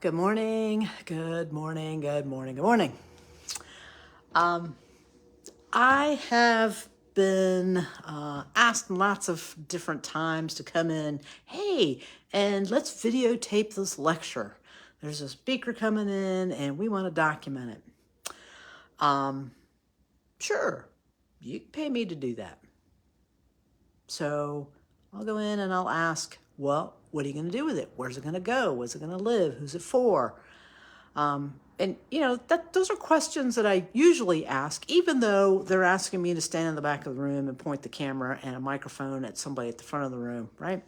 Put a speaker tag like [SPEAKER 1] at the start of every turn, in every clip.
[SPEAKER 1] Good morning, good morning, good morning, good morning. I have been asked lots of different times to come in, hey, and let's videotape this lecture. There's a speaker coming in and we want to document it. Sure, you can pay me to do that. So I'll go in and I'll ask, well, what are you going to do with it? Where's it going to go? Where's it going to live? Who's it for? And those are questions that I usually ask, even though they're asking me to stand in the back of the room and point the camera and a microphone at somebody at the front of the room, right?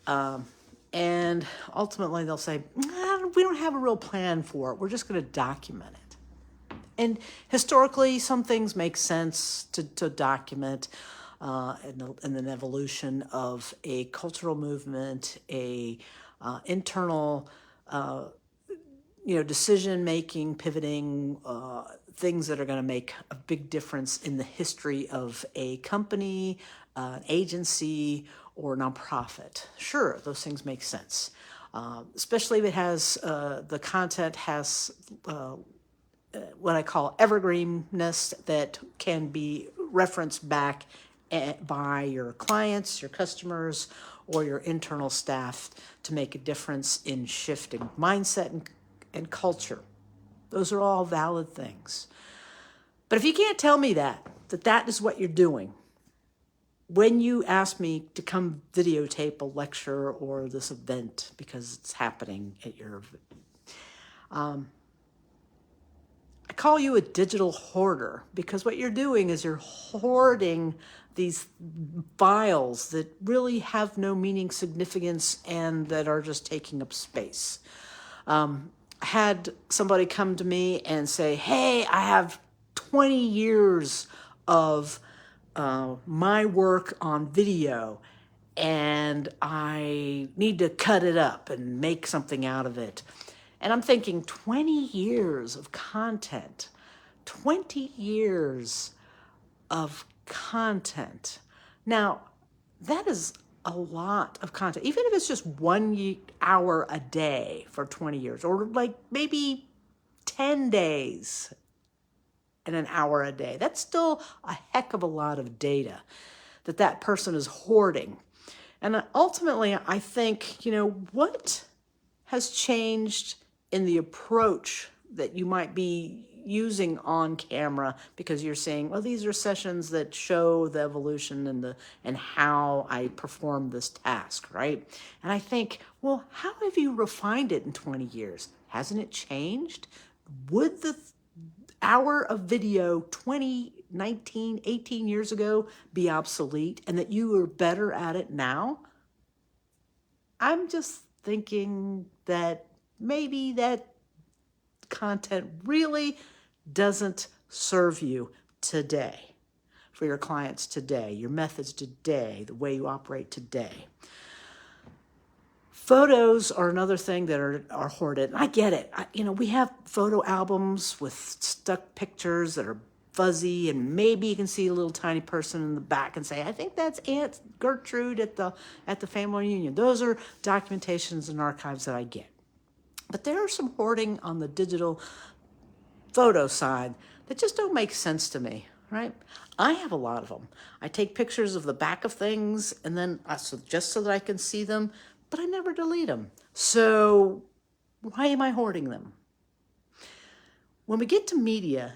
[SPEAKER 1] And ultimately they'll say, we don't have a real plan for it. We're just going to document it. And historically, some things make sense to document in an evolution of a cultural movement, a internal decision making, pivoting, things that are going to make a big difference in the history of a company, an agency, or nonprofit. Sure, those things make sense, especially if it has the content has what I call evergreenness that can be referenced back by your clients, your customers, or your internal staff to make a difference in shifting mindset and culture. Those are all valid things. But if you can't tell me that is what you're doing, when you ask me to come videotape a lecture or this event because it's happening at your I call you a digital hoarder because what you're doing is you're hoarding these files that really have no meaning, significance, and that are just taking up space. I had somebody come to me and say, hey, I have 20 years of my work on video and I need to cut it up and make something out of it. And I'm thinking 20 years of content, 20 years of content. Now, that is a lot of content, even if it's just 1 hour a day for 20 years, or like maybe 10 days and an hour a day. That's still a heck of a lot of data that person is hoarding. And ultimately, I think, what has changed in the approach that you might be using on camera, because you're saying, well, these are sessions that show the evolution and how I perform this task, right? And I think, well, how have you refined it in 20 years? Hasn't it changed? Would the hour of video 20, 19, 18 years ago be obsolete and that you are better at it now? I'm just thinking that maybe that content really doesn't serve you today, for your clients today, your methods today, the way you operate today. Photos are another thing that are hoarded. I get it. We have photo albums with stuck pictures that are fuzzy, and maybe you can see a little tiny person in the back and say, I think that's Aunt Gertrude at the family reunion. Those are documentations and archives that I get. But there are some hoarding on the digital photo side that just don't make sense to me, right? I have a lot of them. I take pictures of the back of things and then just so that I can see them, but I never delete them. So why am I hoarding them? When we get to media,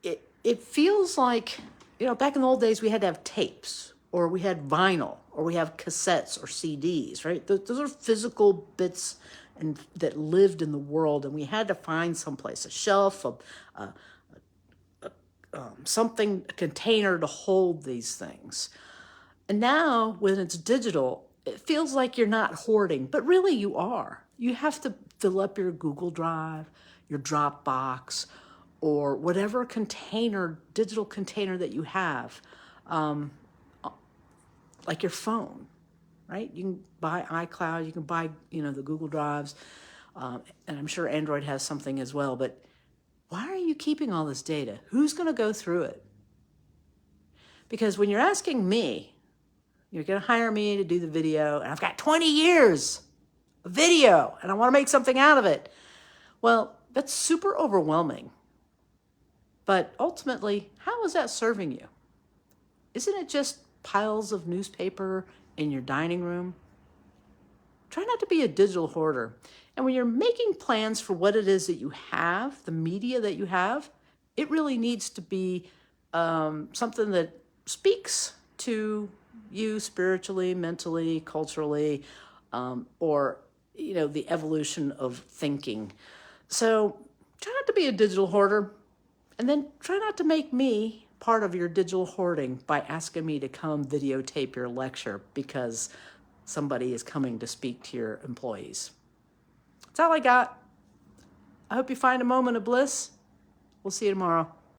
[SPEAKER 1] it feels like, back in the old days, we had to have tapes, or we had vinyl, or we have cassettes or CDs, right? Those are physical bits that lived in the world, and we had to find someplace, a shelf, a container to hold these things. And now, when it's digital, it feels like you're not hoarding, but really you are. You have to fill up your Google Drive, your Dropbox, or whatever digital container that you have, like your phone, right? You can buy iCloud, you can buy, the Google Drives, and I'm sure Android has something as well, but why are you keeping all this data? Who's going to go through it? Because when you're asking me, you're going to hire me to do the video, and I've got 20 years a video, and I want to make something out of it. Well, that's super overwhelming. But ultimately, how is that serving you? Isn't it just piles of newspaper in your dining room? Try not to be a digital hoarder. And when you're making plans for what it is that you have, the media that you have, it really needs to be something that speaks to you spiritually, mentally, culturally, or the evolution of thinking. So try not to be a digital hoarder, and then try not to make me part of your digital hoarding by asking me to come videotape your lecture because somebody is coming to speak to your employees. That's all I got. I hope you find a moment of bliss. We'll see you tomorrow.